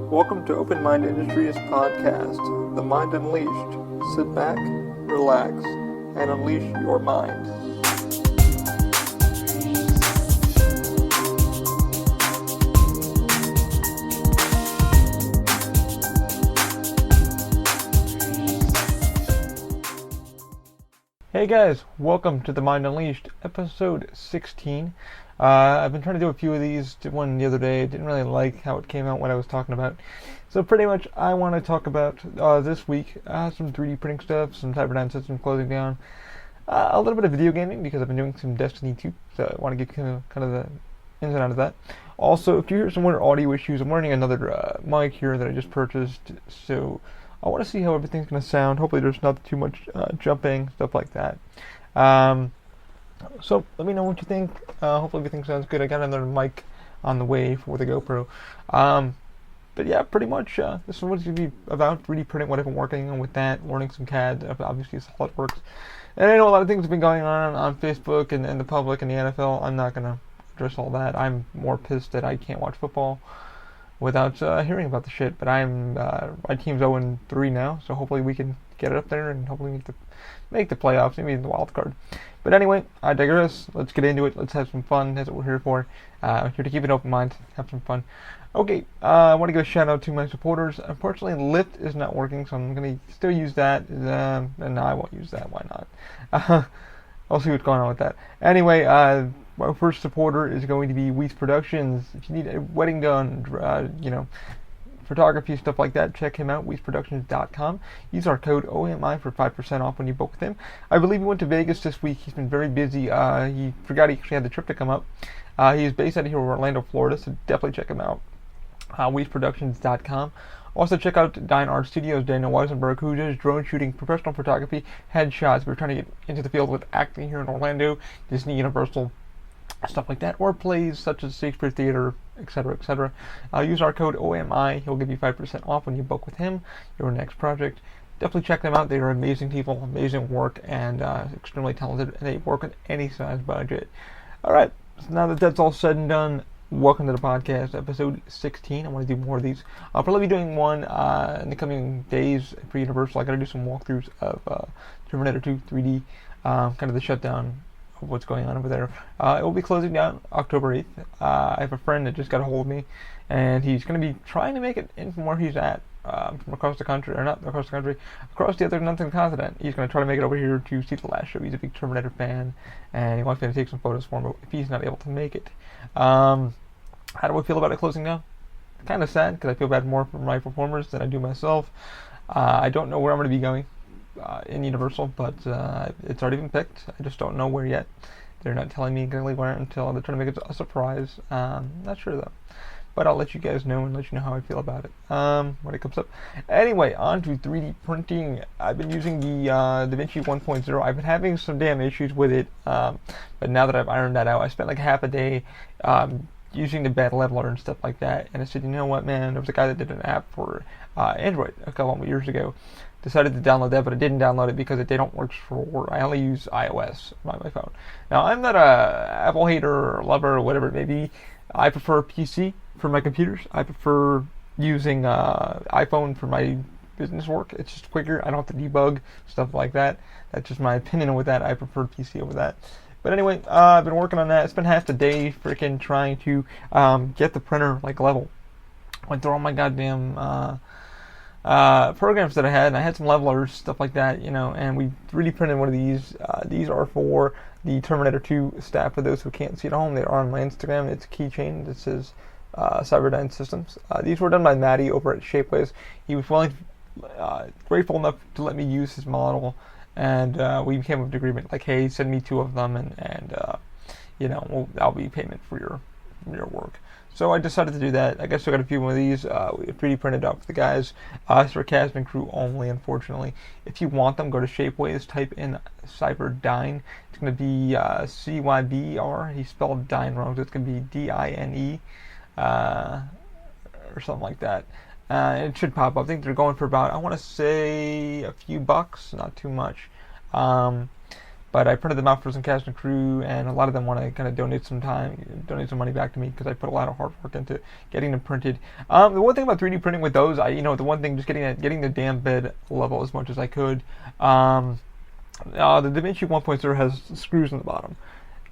Welcome to Open Mind Industries podcast, The Mind Unleashed. Sit back, relax, and unleash your mind. Hey guys, welcome to The Mind Unleashed, episode 16. I've been trying to do a few of these. Did one the other day. Didn't really like how it came out, what I was talking about. So pretty much I want to talk about this week some 3D printing stuff, some Cyberdyne systems closing down, a little bit of video gaming because I've been doing some Destiny 2, so I want to get kind of the ins and outs of that. Also, if you hear some weird audio issues, I'm wearing another mic here that I just purchased, so I want to see how everything's going to sound. Hopefully there's not too much jumping, stuff like that. So let me know what you think. Hopefully everything sounds good. I got another mic on the way for the GoPro. But yeah, pretty much this is what it's going to be about, 3D printing, what I've been working on with that, learning some CAD, obviously SolidWorks. And I know a lot of things have been going on Facebook and the public and the NFL. I'm not going to address all that. I'm more pissed that I can't watch football without hearing about the shit. But my team's 0-3 now, so hopefully we can get it up there and hopefully make the playoffs, maybe in the wild card. But anyway, I digress. Let's get into it. Let's have some fun. That's what we're here for. Here to keep an open mind, have some fun. Okay, I want to give a shout out to my supporters. Unfortunately, Lyft is not working, so I'm going to still use that. And no, I won't use that. Why not? I'll see what's going on with that. Anyway, my first supporter is going to be Weiss Productions. If you need a wedding done, photography, stuff like that, check him out, weissproductions.com. Use our code OMI for 5% off when you book with him. I believe he went to Vegas this week. He's been very busy. He forgot he actually had the trip to come up. He is based out of here in Orlando, Florida, so definitely check him out. weissproductions.com. Also check out Dine Art Studios, Daniel Weisenberg, who does drone shooting, professional photography, headshots. We're trying to get into the field with acting here in Orlando, Disney, Universal, stuff like that, or plays such as Shakespeare Theater, etc., etc. Use our code OMI. He'll give you 5% off when you book with him, your next project. Definitely check them out. They are amazing people, amazing work, and extremely talented, and they work with any size budget. Alright, so now that that's all said and done, welcome to the podcast, episode 16. I want to do more of these. I'll probably be doing one in the coming days for Universal. I got to do some walkthroughs of Terminator 2 3D, kind of the shutdown of what's going on over there. It will be closing down October 8th. I have a friend that just got a hold of me, and he's going to be trying to make it in from where he's at, from across the country, or not across the country, across the other northern continent. He's going to try to make it over here to see the last show. He's a big Terminator fan, and he wants me to take some photos for him if he's not able to make it. How do I feel about it closing down? Kind of sad, because I feel bad more for my performers than I do myself. I don't know where I'm going to be going in Universal, but it's already been picked. I just don't know where yet. They're not telling me exactly where until they're trying to make it a surprise. Not sure though, but I'll let you guys know and let you know how I feel about it when it comes up. Anyway, on to 3D printing. I've been using the DaVinci 1.0. I've been having some damn issues with it, but now that I've ironed that out, I spent like half a day using the bed leveler and stuff like that, and I said, you know what, man, there was a guy that did an app for Android a couple of years ago. Decided to download that, but I didn't download it because they don't work for. I only use iOS on my phone. Now, I'm not a Apple hater or lover or whatever it may be. I prefer PC for my computers. I prefer using iPhone for my business work. It's just quicker. I don't have to debug stuff like that. That's just my opinion with that. I prefer PC over that. But anyway, I've been working on that. It's been half the day freaking trying to get the printer like level. Went through all my goddamn programs that I had, and I had some levelers, stuff like that, and we 3D printed one of these. These are for the Terminator 2 staff. For those who can't see it at home, they are on my Instagram. It's a keychain that says Cyberdyne Systems. These were done by Matty over at Shapeways. He was grateful enough to let me use his model, and we came up with an agreement, like, hey, send me 2 of them, and that'll be payment for your work. So I decided to do that. I guess I got a few more of these. We 3D printed out for the guys. Sarcasm crew only, unfortunately. If you want them, go to Shapeways, type in Cyberdyne. It's going to be CYBR. He spelled Dyne wrong, so it's going to be DINE, or something like that. It should pop up. I think they're going for about, I want to say, a few bucks, not too much. but I printed them out for some cast and crew, and a lot of them want to kind of donate some money back to me because I put a lot of hard work into getting them printed. The one thing about 3D printing with those, the one thing, just getting the damn bed level as much as I could. The DaVinci 1.0 has screws in the bottom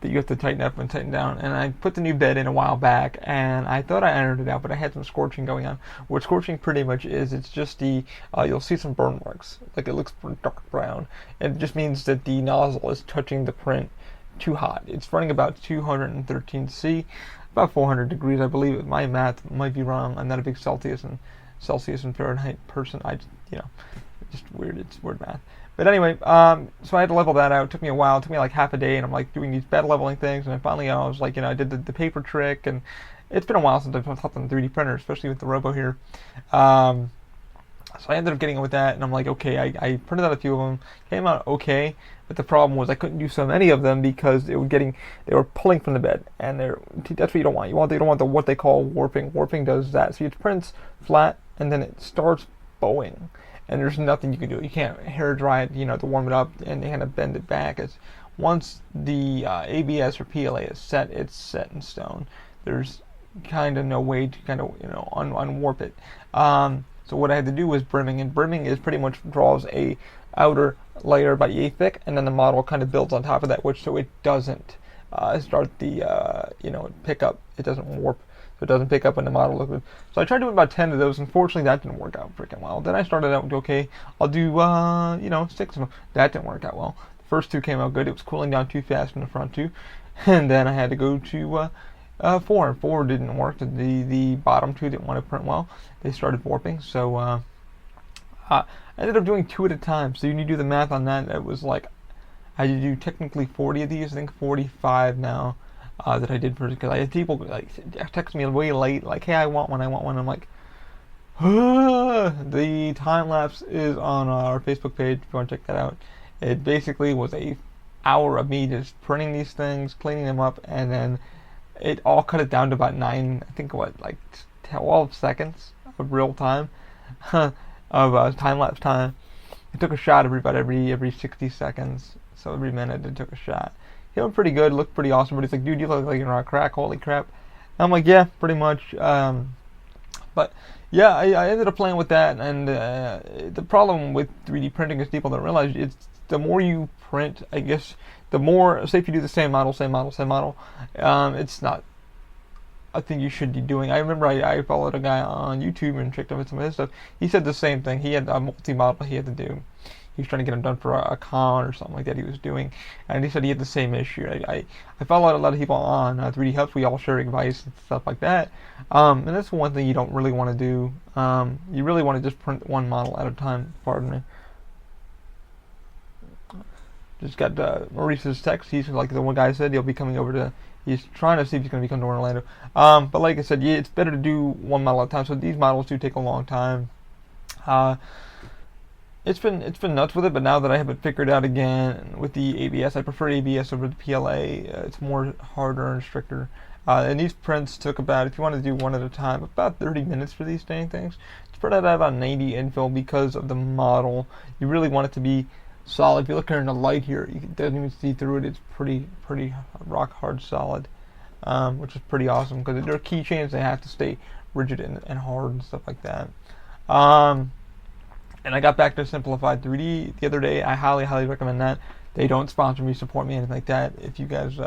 that you have to tighten up and tighten down, and I put the new bed in a while back, and I thought I ironed it out, but I had some scorching going on. What scorching pretty much is, it's just you'll see some burn marks, like it looks dark brown, and it just means that the nozzle is touching the print too hot. It's running about 213 C, about 400 degrees, I believe. My math might be wrong. I'm not a big Celsius and Fahrenheit person. Just weird. It's weird math. But anyway, so I had to level that out. It took me a while. It took me like half a day, and I'm like doing these bed leveling things, and then finally I was like, I did the paper trick, and it's been a while since I've hopped on the 3D printer, especially with the Robo here. So I ended up getting it with that, and I'm like, okay, I printed out a few of them, came out okay, but the problem was I couldn't do so many of them because they were pulling from the bed, and that's what you don't want. You don't want what they call warping. Warping does that. So it prints flat, and then it starts bowing. And there's nothing you can do. You can't hair dry it, to warm it up and kind of bend it back. Once the ABS or PLA is set, it's set in stone. There's kind of no way to kind of unwarp it. So what I had to do was brimming, and brimming is pretty much draws a outer layer about yay thick, and then the model kind of builds on top of that, so it doesn't start the pick up. It doesn't warp. So it doesn't pick up when the model looks good. So I tried doing about 10 of those. Unfortunately, that didn't work out freaking well. Then I started out with, okay, I'll do, 6 of them. That didn't work out well. The first 2 came out good. It was cooling down too fast in the front 2. And then I had to go to 4. 4 didn't work. The bottom 2 didn't want to print well. They started warping. So I ended up doing 2 at a time. So when you do the math on that, it was like, I had to do technically 40 of these. I think 45 now. That I did first, because I had people text me way late, like, hey, I want one. I'm like, the time lapse is on our Facebook page if you want to check that out. It basically was a hour of me just printing these things, cleaning them up, and then it all cut it down to about 12 seconds of real time of time lapse time. It took a shot every 60 seconds, so every minute it took a shot. He looked pretty good, looked pretty awesome, but he's like, dude, you look like you're on crack, holy crap. And I'm like, yeah, pretty much. But yeah, I ended up playing with that, and the problem with 3D printing is people don't realize it's the more you print, I guess, the more, say if you do the same model, it's not a thing you should be doing. I remember I followed a guy on YouTube and checked out some of his stuff. He said the same thing. He had a multi-model he had to do. He was trying to get them done for a con or something like that he was doing, and he said he had the same issue. I follow a lot of people on 3D Helps. We all share advice and stuff like that, and that's one thing you don't really want to do. You really want to just print one model at a time. Pardon me. Just got Maurice's text. He's like the one guy said he'll be coming over to. He's trying to see if he's going to be coming to Orlando. But like I said, yeah, it's better to do one model at a time. So these models do take a long time. It's been nuts with it, but now that I have it figured out again with the ABS, I prefer ABS over the PLA. It's more harder and stricter. And these prints took about, if you want to do one at a time, about 30 minutes for these dang things. Spread out about 90 infill because of the model. You really want it to be solid. If you look here in the light here, you don't even see through it. It's pretty rock hard solid, which is pretty awesome because they're keychains. They have to stay rigid and hard and stuff like that. And I got back to Simplified 3D the other day. I highly recommend that. They don't sponsor me, support me, anything like that. If you guys,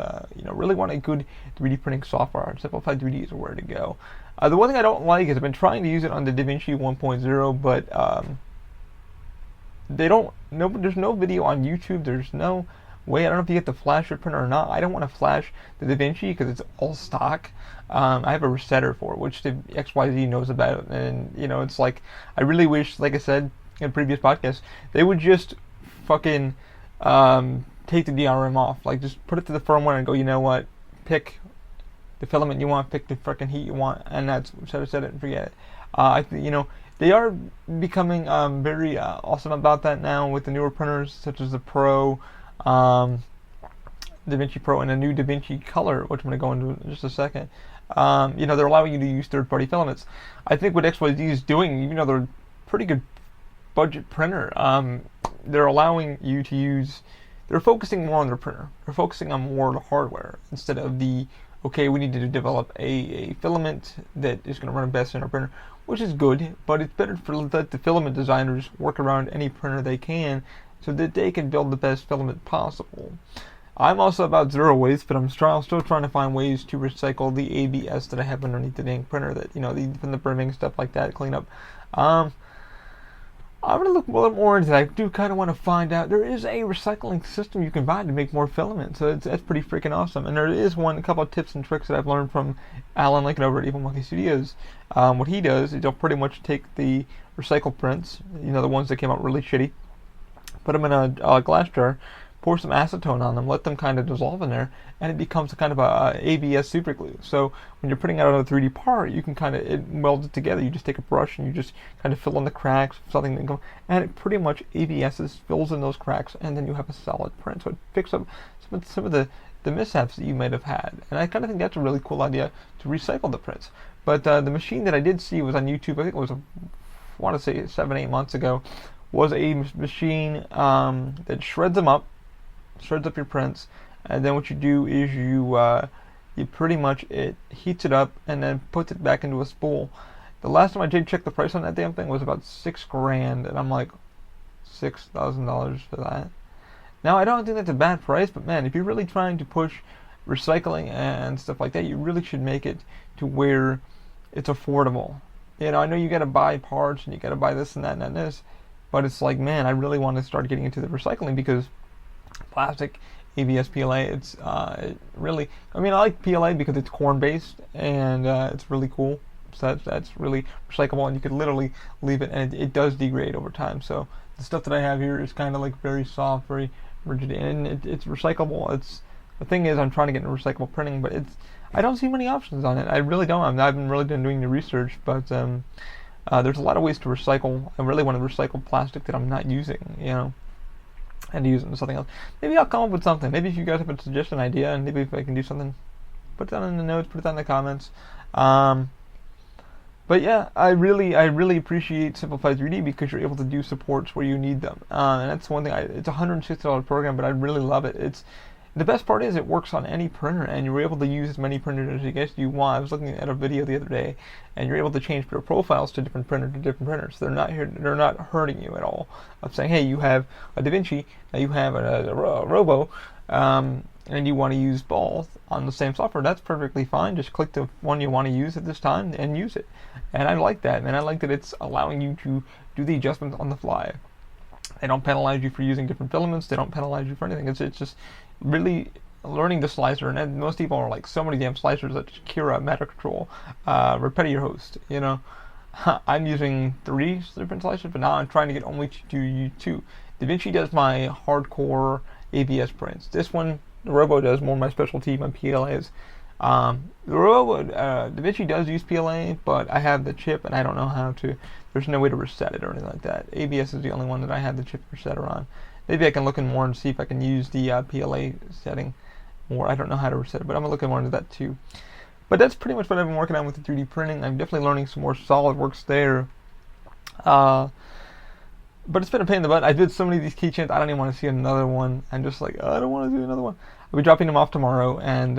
really want a good 3D printing software, Simplified 3D is where to go. The one thing I don't like is I've been trying to use it on the DaVinci 1.0, but there's no video on YouTube. There's no way. I don't know if you get the flash your printer or not. I don't want to flash the DaVinci because it's all stock. I have a resetter for it, which the XYZ knows about, and it's like I really wish, like I said in previous podcasts, they would just fucking take the DRM off. Like just put it to the firmware and go, you know what? Pick the filament you want, pick the fucking heat you want, and that's set it and forget it. They are becoming very awesome about that now with the newer printers such as the Pro, DaVinci Pro, and a new DaVinci Color, which I'm going to go into in just a second. They're allowing you to use third-party filaments. I think what XYZ is doing, even though they're a pretty good budget printer, they're allowing you to use they're focusing more on their printer. They're focusing on more of the hardware instead of the, okay, we need to develop a filament that is going to run best in our printer, which is good, but it's better for let the filament designers work around any printer they can so that they can build the best filament possible. I'm also about zero waste, but I'm still trying to find ways to recycle the ABS that I have underneath the dang printer, that, from the brimming, stuff like that, clean up. I'm going to look a little more into that. I do kind of want to find out. There is a recycling system you can buy to make more filament, so that's pretty freaking awesome. And there is a couple of tips and tricks that I've learned from Alan Lincoln over at Evil Monkey Studios. What he does is he'll pretty much take the recycled prints, the ones that came out really shitty, put them in a glass jar, pour some acetone on them, let them kind of dissolve in there, and it becomes a kind of a ABS super glue. So when you're putting out a 3D part, you can it welds it together. You just take a brush and you just kind of fill in the cracks, and it pretty much ABSs, fills in those cracks, and then you have a solid print. So it picks up some of the mishaps that you might have had. And I kind of think that's a really cool idea, to recycle the prints. But the machine that I did see was on YouTube. I think it was, I want to say 7-8 months ago, was a machine that shreds them up, shreds up your prints, and then what you do is you pretty much, it heats it up and then puts it back into a spool. The last time I did check the price on that damn thing was about $6,000, and I'm like, $6,000 for that. Now I don't think that's a bad price, but man, if you're really trying to push recycling and stuff like that, you really should make it to where it's affordable. I know you got to buy parts and you got to buy this and that and this, but it's like, man, I really want to start getting into the recycling, because plastic, ABS, PLA, it's it really, I like PLA because it's corn based and it's really cool. So that's really recyclable, and you could literally leave it and it does degrade over time. So the stuff that I have here is kind of like very soft, very rigid, and it's recyclable. The thing is, I'm trying to get into recyclable printing, but I don't see many options on it. I really don't. I've been really doing the research, but there's a lot of ways to recycle. I really want to recycle plastic that I'm not using, and to use it in something else. Maybe I'll come up with something. Maybe if you guys have a suggestion, idea, and maybe if I can do something, put it down in the notes, put it down in the comments. But yeah, I really appreciate Simplify 3D, because you're able to do supports where you need them. And that's one thing. It's a $160 program, but I really love it. The best part is it works on any printer, and you're able to use as many printers as you want. I was looking at a video the other day, and you're able to change your profiles to different printers. They're not hurting you at all. Of saying, hey, you have a DaVinci, now you have a Robo, and you want to use both on the same software. That's perfectly fine. Just click the one you want to use at this time and use it. And I like that, and I like that it's allowing you to do the adjustments on the fly. They don't penalize you for using different filaments. They don't penalize you for anything. It's just really learning the slicer, and most people are like, so many damn slicers, like Kira, Matter Control, Repetier Host, I'm using 3 different slicers, but now I'm trying to get only to do 2. DaVinci does my hardcore ABS prints. This one, the Robo, does more my specialty, my PLAs. The Robo, DaVinci does use PLA, but I have the chip and I don't know how to. There's no way to reset it or anything like that. ABS is the only one that I have the chip resetter on. Maybe I can look in more and see if I can use the PLA setting more. I don't know how to reset it, but I'm going to look more into that too. But that's pretty much what I've been working on with the 3D printing. I'm definitely learning some more SolidWorks there. But it's been a pain in the butt. I did so many of these keychains, I don't even want to see another one. I'm just like, I don't want to do another one. I'll be dropping them off tomorrow and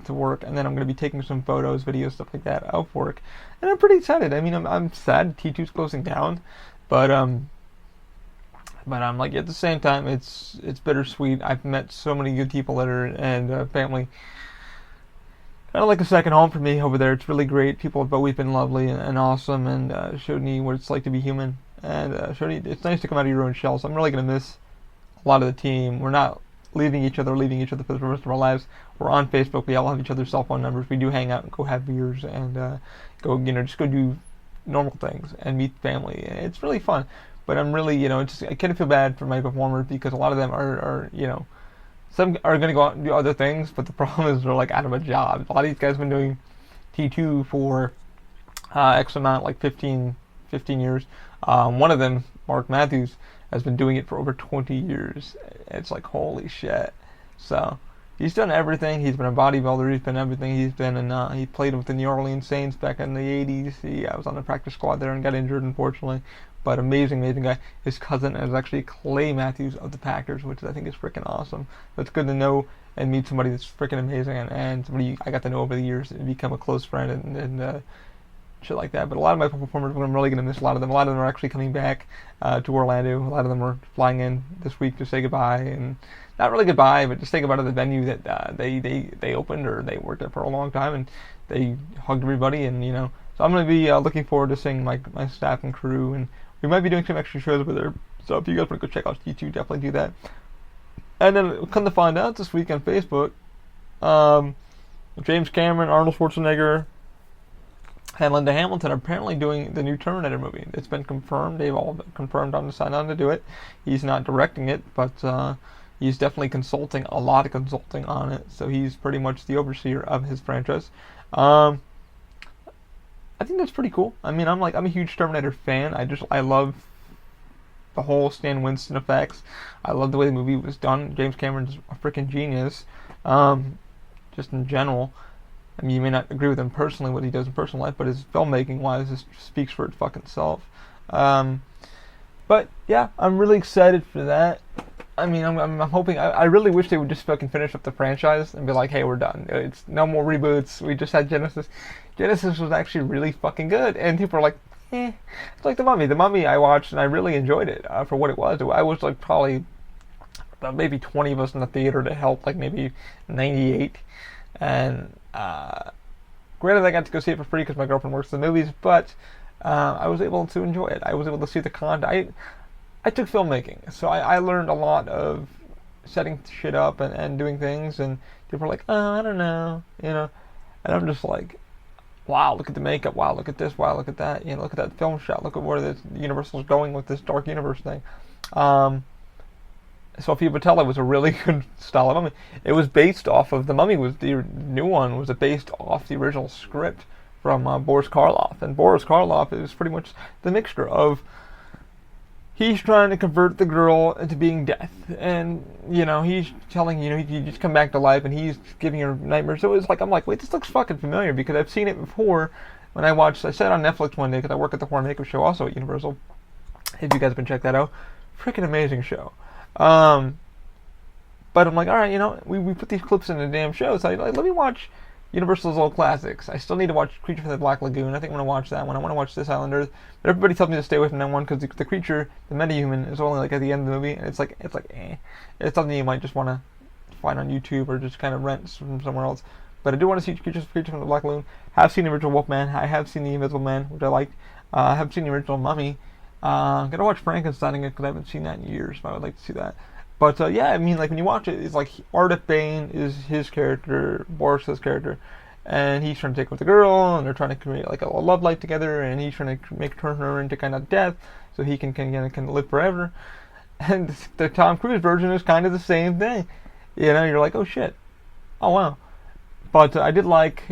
to work, and then I'm going to be taking some photos, videos, stuff like that of work. And I'm pretty excited. I'm sad T2's closing down, but I'm like, at the same time, it's bittersweet. I've met so many good people there, and family. Kind of like a second home for me over there. It's really great. People have always been lovely and awesome, and showed me what it's like to be human. And showed me it's nice to come out of your own shell. So I'm really going to miss a lot of the team. We're not leaving each other for the rest of our lives. We're on Facebook. We all have each other's cell phone numbers. We do hang out and go have beers and go do normal things and meet family. And it's really fun. But I'm really, I kind of feel bad for my performers, because a lot of them are some are going to go out and do other things, but the problem is they're like out of a job. A lot of these guys have been doing T2 for X amount, like 15 years. One of them, Mark Matthews, has been doing it for over 20 years. It's like, holy shit. So He's done everything. He's been a bodybuilder. He's been everything. He's been in. He played with the New Orleans Saints back in the '80s. I was on the practice squad there and got injured, unfortunately. But amazing, amazing guy. His cousin is actually Clay Matthews of the Packers, which I think is freaking awesome. So it's good to know and meet somebody that's freaking amazing and somebody I got to know over the years and become a close friend and shit like that. But a lot of my performers, I'm really going to miss a lot of them. A lot of them are actually coming back to Orlando. A lot of them are flying in this week to say goodbye, and not really goodbye, but just say goodbye to the venue that they opened or they worked at for a long time, and they hugged everybody, and So I'm going to be looking forward to seeing my staff and crew, and we might be doing some extra shows over there. So if you guys want to go check out YouTube, definitely do that. And then come to find out this week on Facebook, James Cameron, Arnold Schwarzenegger, and Linda Hamilton are apparently doing the new Terminator movie. It's been confirmed. They've all been confirmed on the sign on to do it. He's not directing it, but he's definitely a lot of consulting on it. So he's pretty much the overseer of his franchise. I think that's pretty cool. I mean, I'm a huge Terminator fan. I love the whole Stan Winston effects. I love the way the movie was done. James Cameron's a freaking genius. Just in general. I mean, you may not agree with him personally, what he does in personal life, but his filmmaking wise, it speaks for its fucking self. But yeah, I'm really excited for that. I mean, I'm hoping. I really wish they would just fucking finish up the franchise and be like, hey, we're done. It's no more reboots. We just had Genesis. Genesis was actually really fucking good, and people are like, eh. It's like The Mummy. The Mummy I watched and I really enjoyed it for what it was. I was like probably maybe 20 of us in the theater to help, like maybe 98, and granted I got to go see it for free because my girlfriend works in the movies, but I was able to enjoy it. I was able to see the content. I took filmmaking, so I learned a lot of setting shit up and doing things, and people are like, oh, I don't know, and I'm just like, wow, look at the makeup, wow, look at this, wow, look at that, look at that film shot, look at where the Universal's going with this Dark Universe thing. Sofia Boutella was a really good style of Mummy. It was based off of, the Mummy was, the new one was based off the original script from Boris Karloff, and Boris Karloff is pretty much the mixture of, he's trying to convert the girl into being death, and he's telling he just come back to life, and he's giving her nightmares. So it's like, I'm like, wait, this looks fucking familiar because I've seen it before. When I saw it on Netflix one day because I work at the Horror Makeup Show also at Universal. If you guys can check that out, freaking amazing show. But I'm like, all right, we put these clips in the damn show, so let me watch Universal's old classics. I still need to watch Creature from the Black Lagoon. I think I'm going to watch that one. I want to watch This Island Earth. But everybody tells me to stay away from that one because the creature, the metahuman, is only like at the end of the movie. And it's like, eh. It's something you might just want to find on YouTube or just kind of rent from somewhere else. But I do want to see Creature from the Black Lagoon. Have seen the original Wolfman. I have seen the Invisible Man, which I liked. I have seen the original Mummy. I'm going to watch Frankenstein again because I haven't seen that in years. But I would like to see that. But yeah, I mean, like when you watch it, it's like Ardeth Bane is his character, Boris's character, and he's trying to take with the girl, and they're trying to create like a love life together, and he's trying to turn her into kind of death, so he can live forever. And the Tom Cruise version is kind of the same thing. You're like, oh shit, oh wow. But I did like,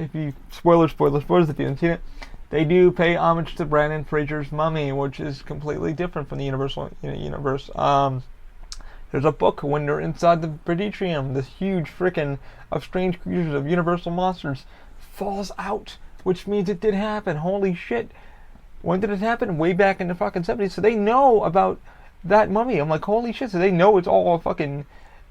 spoilers if you haven't seen it, they do pay homage to Brandon Fraser's Mummy, which is completely different from the Universal universe. There's a book when they're inside the Preditrium, this huge frickin' of strange creatures of Universal monsters falls out, which means it did happen. Holy shit. When did it happen? Way back in the fucking 70s. So they know about that mummy. I'm like, holy shit. So they know it's all a fucking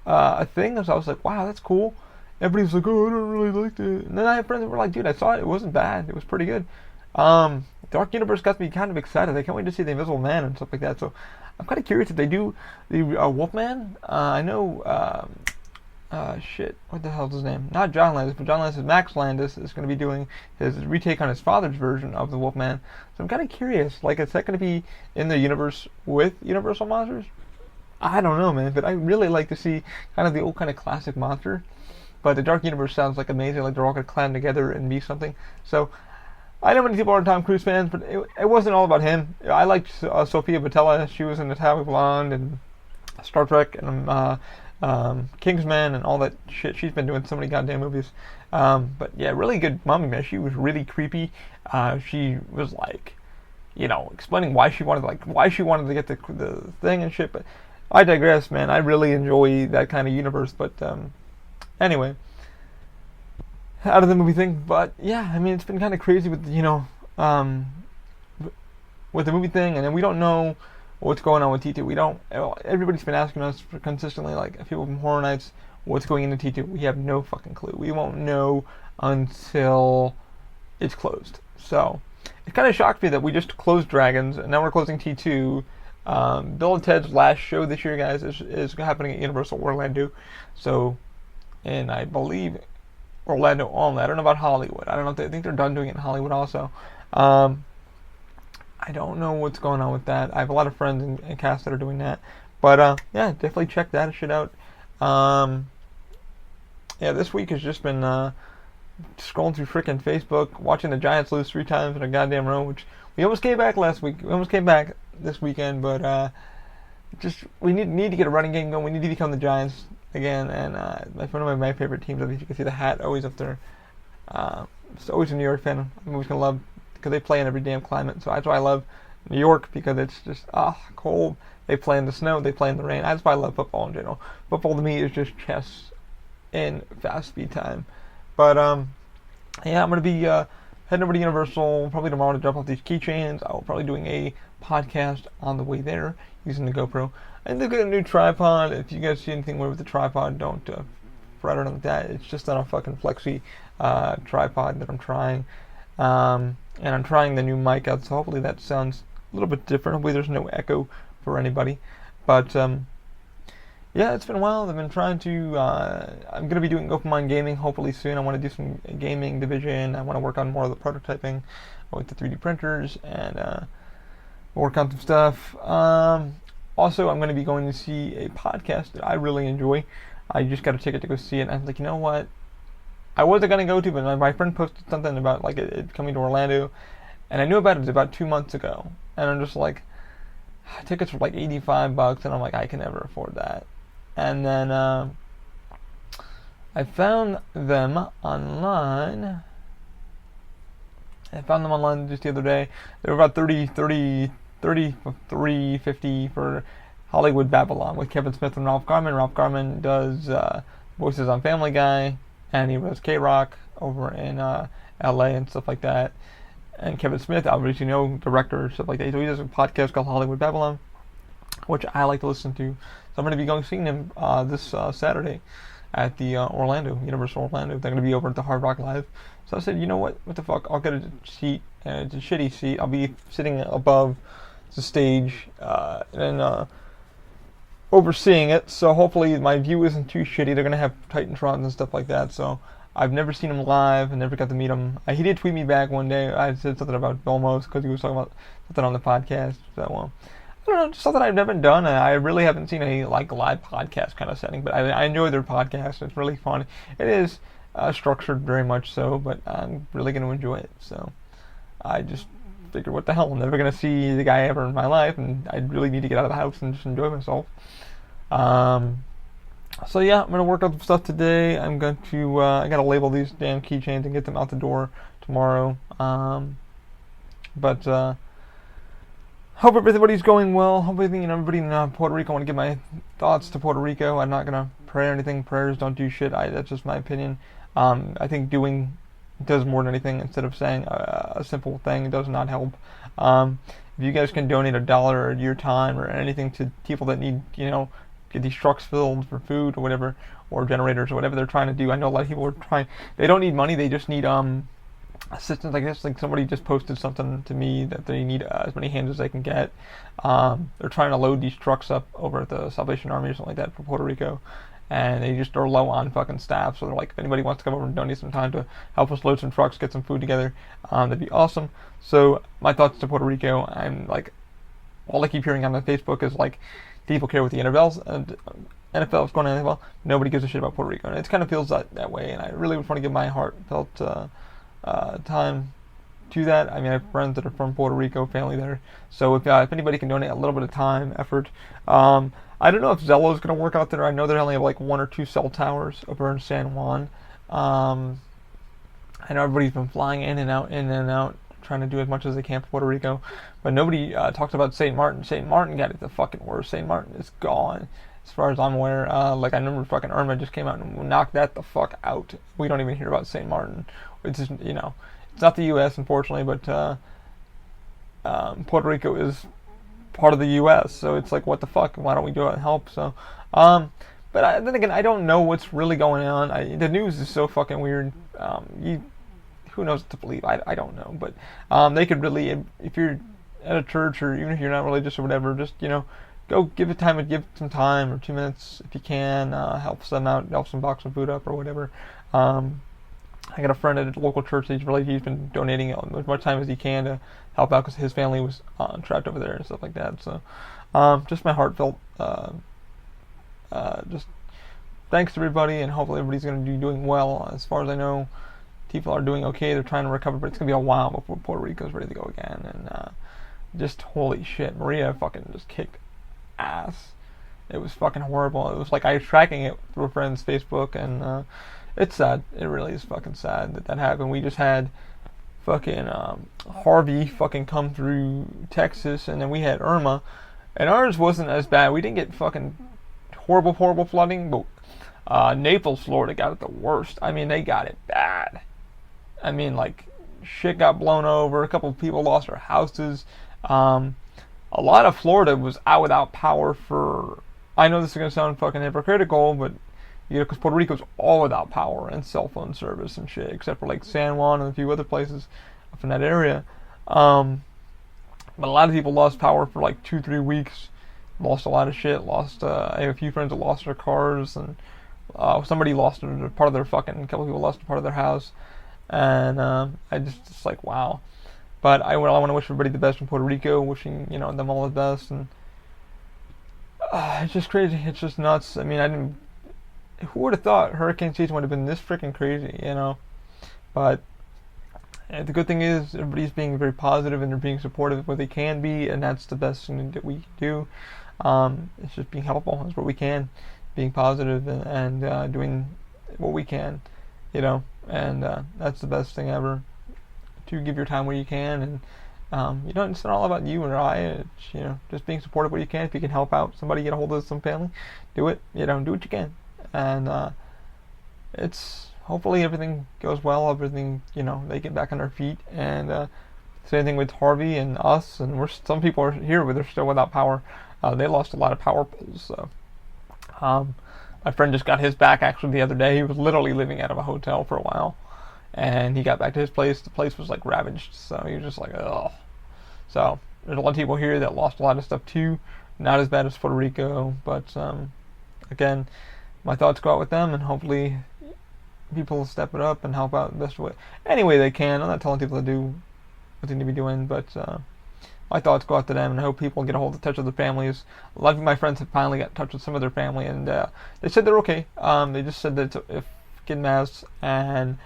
a thing. So I was like, wow, that's cool. Everybody's like, oh, I don't really like it. And then I have friends that were like, dude, I saw it. It wasn't bad. It was pretty good. Dark Universe got me kind of excited. I can't wait to see the Invisible Man and stuff like that. So I'm kind of curious if they do the Wolfman. I know, what the hell's his name? Not John Landis, but John Landis, Max Landis is going to be doing his retake on his father's version of the Wolfman. So I'm kind of curious, like, is that going to be in the universe with Universal monsters? I don't know, man, but I really like to see kind of the old kind of classic monster. But the Dark Universe sounds like amazing, like they're all going to clan together and be something. So I know many people are Tom Cruise fans, but it wasn't all about him. I liked Sofia Boutella. She was in Atomic Blonde and Star Trek and Kingsman and all that shit. She's been doing so many goddamn movies. But yeah, really good Mummy, man. She was really creepy. She was like, explaining why she wanted to get the thing and shit. But I digress, man. I really enjoy that kind of universe. But Anyway, out of the movie thing, but yeah, I mean, it's been kind of crazy with um, with the movie thing, and then we don't know what's going on with T2. We don't. Everybody's been asking us for consistently, like people from Horror Nights, what's going into T2. We have no fucking clue. We won't know until it's closed. So it kind of shocked me that we just closed Dragons, and now we're closing T2. Bill and Ted's last show this year, guys, is happening at Universal Orlando. So, and I believe Orlando only. I don't know about Hollywood. I don't know if I think they're done doing it in Hollywood also. I don't know what's going on with that. I have a lot of friends and cast that are doing that. But yeah, definitely check that shit out. Yeah, this week has just been scrolling through frickin' Facebook, watching the Giants lose 3 times in a goddamn row, which we almost came back last week. We almost came back this weekend, but just we need to get a running game going. We need to become the Giants again, and one of my favorite teams. I think you can see the hat always up there. It's always a New York fan. I'm always gonna love because they play in every damn climate. So that's why I love New York, because it's just cold. They play in the snow. They play in the rain. That's why I love football in general. Football to me is just chess in fast speed time. But yeah, I'm gonna be heading over to Universal probably tomorrow to drop off these keychains. I'll probably doing a podcast on the way there using the GoPro. And they've got a new tripod. If you guys see anything weird with the tripod, don't fret or anything like that. It's just on a fucking flexi tripod that I'm trying. And I'm trying the new mic out, so hopefully that sounds a little bit different. Hopefully there's no echo for anybody. But yeah, it's been a while. I've been trying to. I'm gonna be doing Open Mind Gaming hopefully soon. I want to do some gaming division. I want to work on more of the prototyping with the 3D printers and work on some stuff. Also, I'm going to be going to see a podcast that I really enjoy. I just got a ticket to go see it, and I was like, you know what? I wasn't going to go to, but my friend posted something about like it coming to Orlando, and I knew about it about 2 months ago, and I'm just like, tickets were like $85, and I'm like, I can never afford that. And then I found them online. Just the other day. They were about $33.50 for Hollywood Babylon with Kevin Smith and Ralph Garman. Ralph Garman does voices on Family Guy, and he was K-Rock over in LA and stuff like that. And Kevin Smith, obviously, director, stuff like that. So he does a podcast called Hollywood Babylon, which I like to listen to. So I'm going to be going seeing him this Saturday at the Universal Orlando. They're going to be over at the Hard Rock Live. So I said, you know what the fuck, I'll get a seat, and it's a shitty seat. I'll be sitting above the stage and overseeing it, so hopefully my view isn't too shitty. They're going to have Titantrons and stuff like that, so I've never seen him live and never got to meet him. He did tweet me back one day. I said something about Belmos because he was talking about something on the podcast. So, I don't know, just something I've never done. I really haven't seen a live podcast kind of setting, but I enjoy their podcast. It's really fun. It is structured very much so, but I'm really going to enjoy it. So I just figured, what the hell? I'm never going to see the guy ever in my life, and I really need to get out of the house and just enjoy myself. So yeah, I'm going to work on some stuff today. I'm going to, I got to label these damn keychains and get them out the door tomorrow. But hope everybody's going well. Hope everybody in Puerto Rico. I want to give my thoughts to Puerto Rico. I'm not going to pray or anything. Prayers don't do shit. That's just my opinion. I think doing does more than anything. Instead of saying a simple thing, it does not help. If you guys can donate $1 or your time or anything to people that need, get these trucks filled for food or whatever, or generators or whatever they're trying to do. I know a lot of people are trying. They don't need money. They just need assistance. I guess like somebody just posted something to me that they need as many hands as they can get. They're trying to load these trucks up over at the Salvation Army or something like that for Puerto Rico, and they just are low on fucking staff. So they're like, if anybody wants to come over and donate some time to help us load some trucks, get some food together, that'd be awesome. So my thoughts to Puerto Rico. I'm like, all I keep hearing on my Facebook is like, people care what the NFL's going on. NFL. Nobody gives a shit about Puerto Rico, and it kind of feels that way. And I really would want to give my heartfelt time to that. I mean, I have friends that are from Puerto Rico, family there. So if anybody can donate a little bit of time, effort. I don't know if Zello is going to work out there. I know they only have like 1 or 2 cell towers over in San Juan. I know everybody's been flying in and out, trying to do as much as they can for Puerto Rico, but nobody talks about St. Martin. St. Martin got it the fucking worst. St. Martin is gone. as far as I'm aware. Like I remember fucking Irma just came out and knocked that the fuck out. We don't even hear about St. Martin. It's just, it's not the U.S. unfortunately, but Puerto Rico is part of the U.S. So it's like, what the fuck? Why don't we do it and help? So, then again, I don't know what's really going on. The news is so fucking weird. Who knows what to believe? I don't know, but they could really, if you're at a church or even if you're not religious or whatever, just go give some time or 2 minutes if you can, help them out, help some box some food up or whatever. I got a friend at a local church. He's been donating as much time as he can to help out because his family was trapped over there and stuff like that. So, just my heartfelt, just thanks to everybody, and hopefully everybody's going to be doing well. As far as I know, people are doing okay. They're trying to recover, but it's going to be a while before Puerto Rico's ready to go again. And just holy shit, Maria fucking just kicked ass. It was fucking horrible. It was like I was tracking it through a friend's Facebook, and it's sad. It really is fucking sad that happened. We just had fucking Harvey fucking come through Texas, and then we had Irma, and ours wasn't as bad. We didn't get fucking horrible flooding, but Naples, Florida got it the worst. I mean, they got it bad. I mean, like, shit got blown over. A couple of people lost their houses. A lot of Florida was out without power for, I know this is going to sound fucking hypocritical, but, because Puerto Rico's all without power and cell phone service and shit, except for, like, San Juan and a few other places up in that area. But a lot of people lost power for, like, 2-3 weeks. Lost a lot of shit. I have a few friends that lost their cars, and somebody lost part of their fucking, a couple people lost part of their house. And I just like, wow. But I want to wish everybody the best in Puerto Rico, wishing them all the best. And it's just crazy. It's just nuts. I mean, who would have thought hurricane season would have been this freaking crazy, But the good thing is everybody's being very positive and they're being supportive of what they can be, and that's the best thing that we do. It's just being helpful. That's what we can, being positive and doing what we can, and that's the best thing ever. To give your time where you can, and it's not all about you or I. It's just being supportive where you can. If you can help out somebody, get a hold of some family, do it. Do what you can, and it's hopefully everything goes well. Everything they get back on their feet, and same thing with Harvey and us. And some people are here, but they're still without power. They lost a lot of power poles. So my friend just got his back actually the other day. He was literally living out of a hotel for a while. And he got back to his place. The place was like ravaged, so he was just like, ugh. So there's a lot of people here that lost a lot of stuff too. Not as bad as Puerto Rico, but again, my thoughts go out with them, and hopefully people step it up and help out the best way, any way they can. I'm not telling people to do what they need to be doing, but my thoughts go out to them, and I hope people get a hold of touch with their families. A lot of my friends have finally got in touch with some of their family, and they said they're okay. They just said that if getting masks and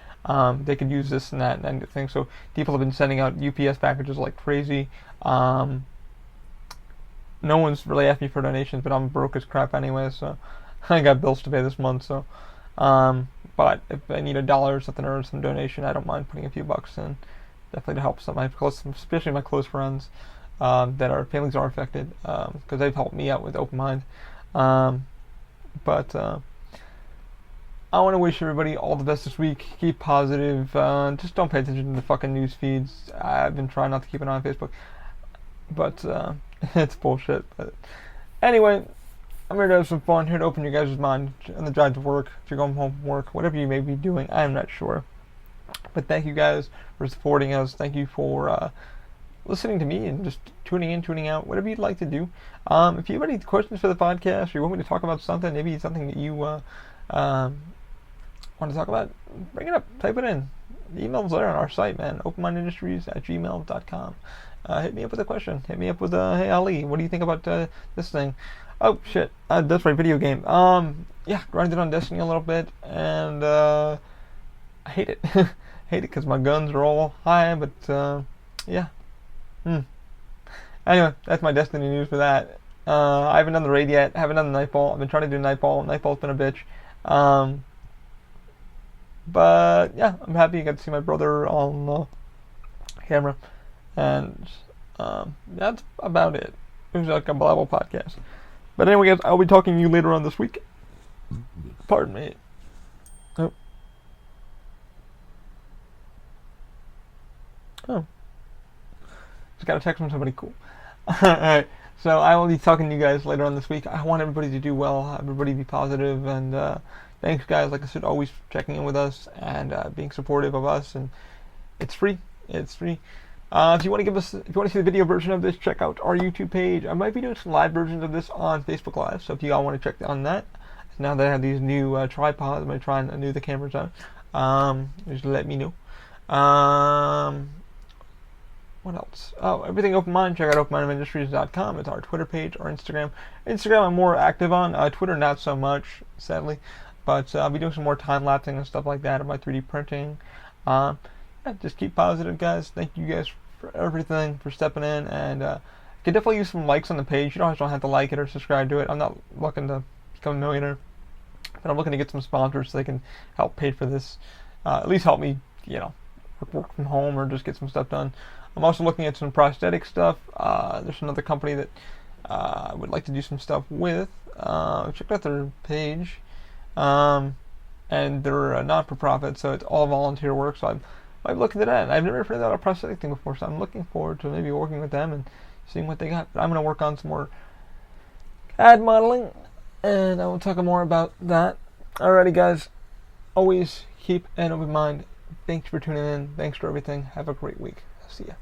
they could use this and that and thing. So people have been sending out UPS packages like crazy. No one's really asked me for donations, but I'm broke as crap anyway, so I got bills to pay this month. So, but if I need $1 or something or some donation, I don't mind putting a few bucks in, definitely to help some of my close, especially my close friends that our families are affected, because they've helped me out with Open Mind. But I want to wish everybody all the best this week. Keep positive. Just don't pay attention to the fucking news feeds. I've been trying not to keep an eye on Facebook, but it's bullshit. But anyway, I'm here to have some fun. Here to open your guys' mind on the drive to work. If you're going home from work, whatever you may be doing, I'm not sure. But thank you guys for supporting us. Thank you for listening to me and just tuning in, tuning out, whatever you'd like to do. If you have any questions for the podcast, or you want me to talk about something, maybe something that you want to talk about, bring it up, type it in. The email's there on our site, man. openmindindustries@gmail.com. Hit me up with a question. Hit me up with hey Ali, what do you think about this thing? Oh shit, that's right, video game. Yeah, grinded on Destiny a little bit, and I hate it. Hate it because my guns are all high, but yeah. Anyway, that's my Destiny news for that. I haven't done the raid yet. I haven't done the Nightfall. I've been trying to do Nightfall. Nightfall's been a bitch. But yeah, I'm happy I got to see my brother on camera, and that's about it. It was like a Bible podcast. But anyway, guys, I'll be talking to you later on this week. Pardon me. Oh. Oh. Just got a text from somebody cool. Alright, so I will be talking to you guys later on this week. I want everybody to do well, everybody be positive, and thanks, guys, like I said, always checking in with us and being supportive of us, and it's free. It's free. If you want to see the video version of this, check out our YouTube page. I might be doing some live versions of this on Facebook Live, so if you all want to check on that, now that I have these new tripods, I'm going to try and do the cameras on. Just let me know. What else? Oh, everything Open Mind. Check out openmindofindustries.com. It's our Twitter page or Instagram. Instagram I'm more active on. Twitter not so much, sadly. But I'll be doing some more time-lapsing and stuff like that of my 3D printing. Yeah, just keep positive, guys. Thank you guys for everything, for stepping in. And you can definitely use some likes on the page. You don't have to like it or subscribe to it. I'm not looking to become a millionaire. But I'm looking to get some sponsors so they can help pay for this. At least help me, work from home or just get some stuff done. I'm also looking at some prosthetic stuff. There's another company that I would like to do some stuff with. Check out their page. And they're a not-for-profit, so it's all volunteer work. So I'm looking at that. I've never heard of a prosthetic thing before, so I'm looking forward to maybe working with them and seeing what they got. But I'm going to work on some more CAD modeling, and I will talk more about that. Alrighty, guys. Always keep an open mind. Thanks for tuning in. Thanks for everything. Have a great week. See ya.